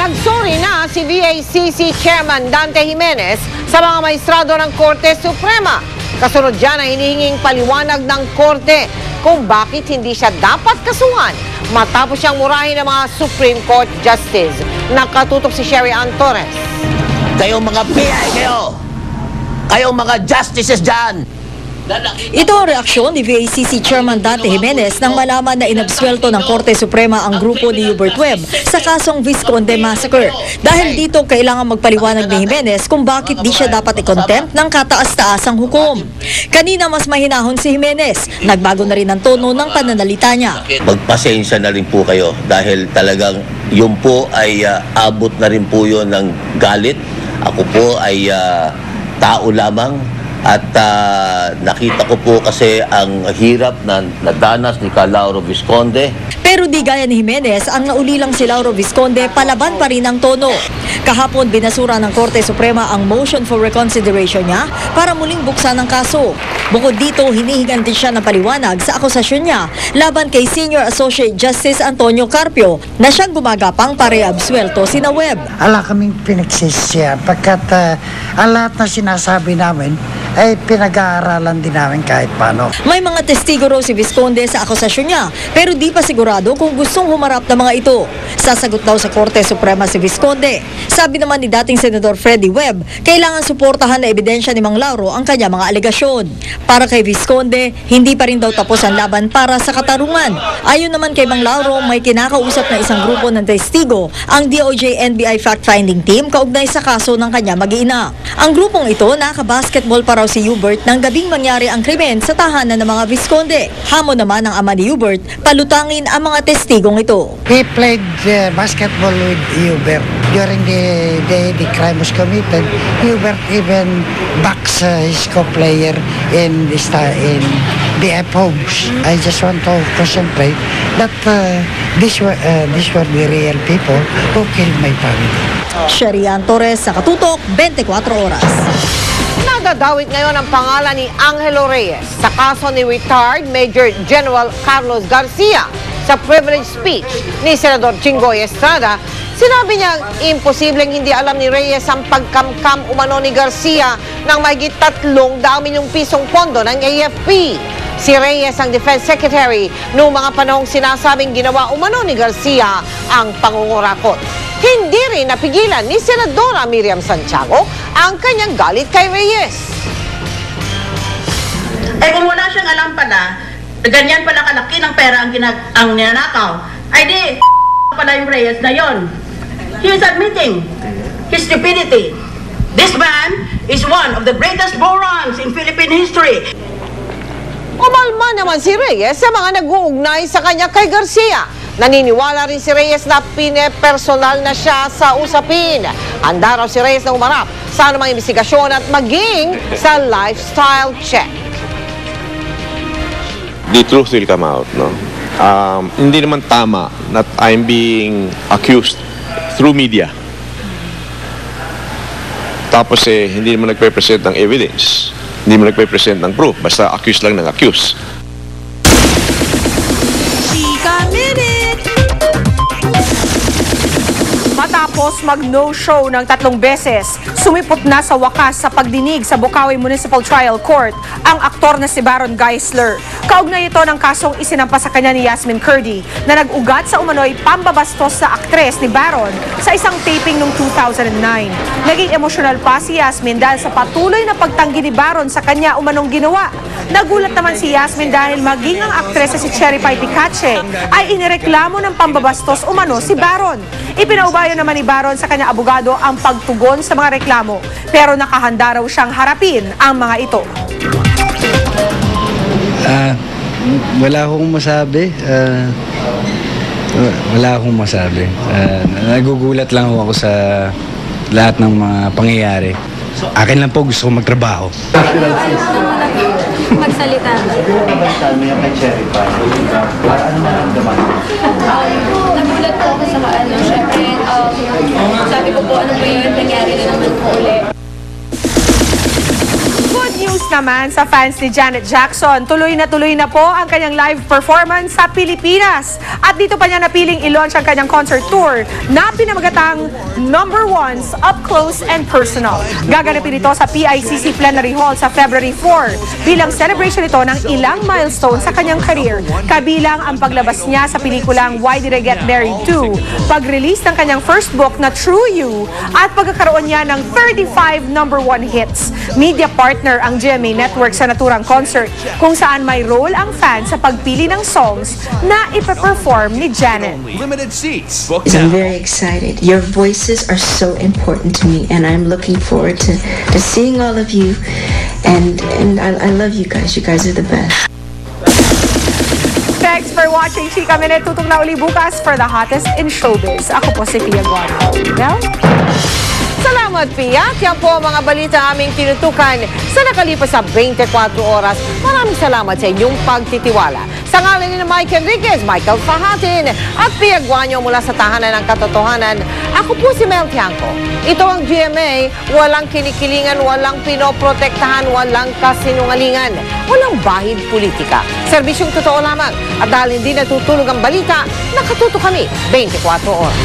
Nagsuri na si VACC Chairman Dante Jimenez sa mga maestrado ng Korte Suprema. Kasunod dyan ang hinihinging paliwanag ng Korte kung bakit hindi siya dapat kasuhan matapos siyang murahin ng mga Supreme Court Justice. Nakatutok si Sherry Ann Torres. Kayong mga PI kayo! Kayong mga justices dyan! Ito ang reaksyon ni VACC Chairman Dante Jimenez nang malaman na inabsuelto ng Korte Suprema ang grupo ni Hubert Webb sa kasong Visconde Massacre. Dahil dito, kailangan magpaliwanag ni Jimenez kung bakit di siya dapat i-contempt ng kataas-taasang hukom. Kanina mas mahinahon si Jimenez. Nagbago na rin ang tono ng pananalita niya. Magpasensya na rin po kayo dahil talagang yun po ay abot na rin po yun ng galit. Ako po ay tao lamang. At nakita ko po kasi ang hirap na nadanas ni Lauro Visconde. Pero di gaya ni Jimenez, ang naulilang si Lauro Visconde, palaban pa rin ang tono. Kahapon, binasura ng Korte Suprema ang motion for reconsideration niya para muling buksan ang kaso. Bukod dito, hinihingan din siya ng paliwanag sa akusasyon niya laban kay Senior Associate Justice Antonio Carpio na siyang gumagapang para i-absuelto sina Webb. Ala kaming pinagsisya pagkat ang lahat na sinasabi namin ay pinag-aaralan din namin kahit paano. May mga testigo raw si Visconde sa akusasyon niya pero di pa sigurado kung gustong humarap ng mga ito. Sasagot daw sa Korte Suprema si Visconde. Sabi naman ni dating Senador Freddie Webb, kailangan suportahan na ebidensya ni Mang Lauro ang kanya mga alegasyon. Para kay Visconde, hindi pa rin daw tapos ang laban para sa katarungan. Ayon naman kay Mang Lauro, may kinakausap na isang grupo ng testigo, ang DOJ-NBI fact-finding team kaugnay sa kaso ng kanya mag-iina. Ang grupong ito, nakabasketball para si Hubert nang gabing mangyari ang krimen sa tahanan ng mga Visconde. Hamon naman ng ama ni Hubert, palutangin ang mga testigong ito. He played basketball with Hubert. During the day the crime was committed, Hubert even backs his co-player in the F-homes. I just want to concentrate that these were the real people who killed my family. Sherry Ann Torres, sa Katutok, 24 Oras. Nadadawit ngayon ang pangalan ni Angelo Reyes sa kaso ni retired Major General Carlos Garcia. Sa privilege speech ni Senador Jinggoy Estrada, sinabi niya imposibleng hindi alam ni Reyes ang pagkamkam umano ni Garcia ng mahigit 300 milyong pisong pondo ng AFP. Si Reyes ang Defense Secretary noong mga panahong sinasabing ginawa umano ni Garcia ang pangungurakot. Hindi rin napigilan ni Senadora Miriam Santiago ang kanyang galit kay Reyes. Kung wala siyang alam pala, ganyan pala kalaki ng pera ang ninanakaw, ay di, pala yung Reyes na yon. He is admitting his stupidity. This man is one of the greatest morons in Philippine history. Umalma naman si Reyes sa mga nag-uugnay sa kanya kay Garcia. Naniniwala rin si Reyes na pinepersonal na siya sa usapin. Handa raw si Reyes na umarap sa anumang investigasyon at maging sa lifestyle check. The truth will come out, no? Hindi naman tama that I'm being accused through media. Tapos hindi naman nagpe-present ng evidence. Hindi mo nagpe-present ng proof. Basta accuse lang ng accuse. Matapos mag-no-show ng 3 beses, sumipot na sa wakas sa pagdinig sa Bukawi Municipal Trial Court ang aktor na si Baron Geisler. Kaugnay ito ng kasong isinampa sa kanya ni Yasmin Curdy na nag-ugat sa umano'y pambabastos sa aktres ni Baron sa isang taping noong 2009. Naging emosyonal pa si Yasmin dahil sa patuloy na pagtanggi ni Baron sa kanya umanong ginawa. Nagulat naman si Yasmin dahil maging ang aktres na si Cherry Pie Picache ay inireklamo ng pambabastos umano si Baron. Ipinaubayo naman ni Baron sa kanyang abogado ang pagtugon sa mga reklamo, pero nakahanda raw siyang harapin ang mga ito. Wala akong masabi. Nagugulat lang ako sa lahat ng mga pangyayari. Akin lang po gusto kong magtrabaho. Magsalita. Nagulat po ako sa syempre, sabi ko po, ano po yun, nangyari na naman po ulit. Good news naman sa fans ni Janet Jackson, tuloy na po ang kanyang live performance sa Pilipinas. At dito pa niya napiling i-launch ang kanyang concert tour na pinamagatang Number Ones Up Close and Personal. Gaganapin ito sa PICC Plenary Hall sa February 4 bilang celebration ito ng ilang milestone sa kanyang career. Kabilang ang paglabas niya sa pelikulang Why Did I Get Married 2, pag-release ng kanyang first book na True You, at pagkakaroon niya ng 35 number 1 hits. Media partner ang GMA Network sa naturang concert kung saan may role ang fan sa pagpili ng songs na ipe-perform ni Janet. Limited seats. Book I'm now. very excited. Your voices are so important to me, and I'm looking forward to seeing all of you. And I love you guys. You guys are the best. Thanks for watching Chika Minute. Tutok na uli bukas for the hottest in showbiz. Ako po si Pia Guardo. Well, Salamat, Pia. Yan po ang mga balita aming tinutukan sa nakalipas sa 24 oras. Maraming salamat sa inyong pagtitiwala. Sa ngalan ni Mike Enriquez, Michael Fahatin, at Pia Guanyo mula sa Tahanan ng Katotohanan, ako po si Mel Tiangco. Ito ang GMA, walang kinikilingan, walang pinoprotektahan, walang kasinungalingan, walang bahid politika. Serbisyong totoo lamang. At dahil hindi natutulog ang balita, nakatuto kami 24 oras.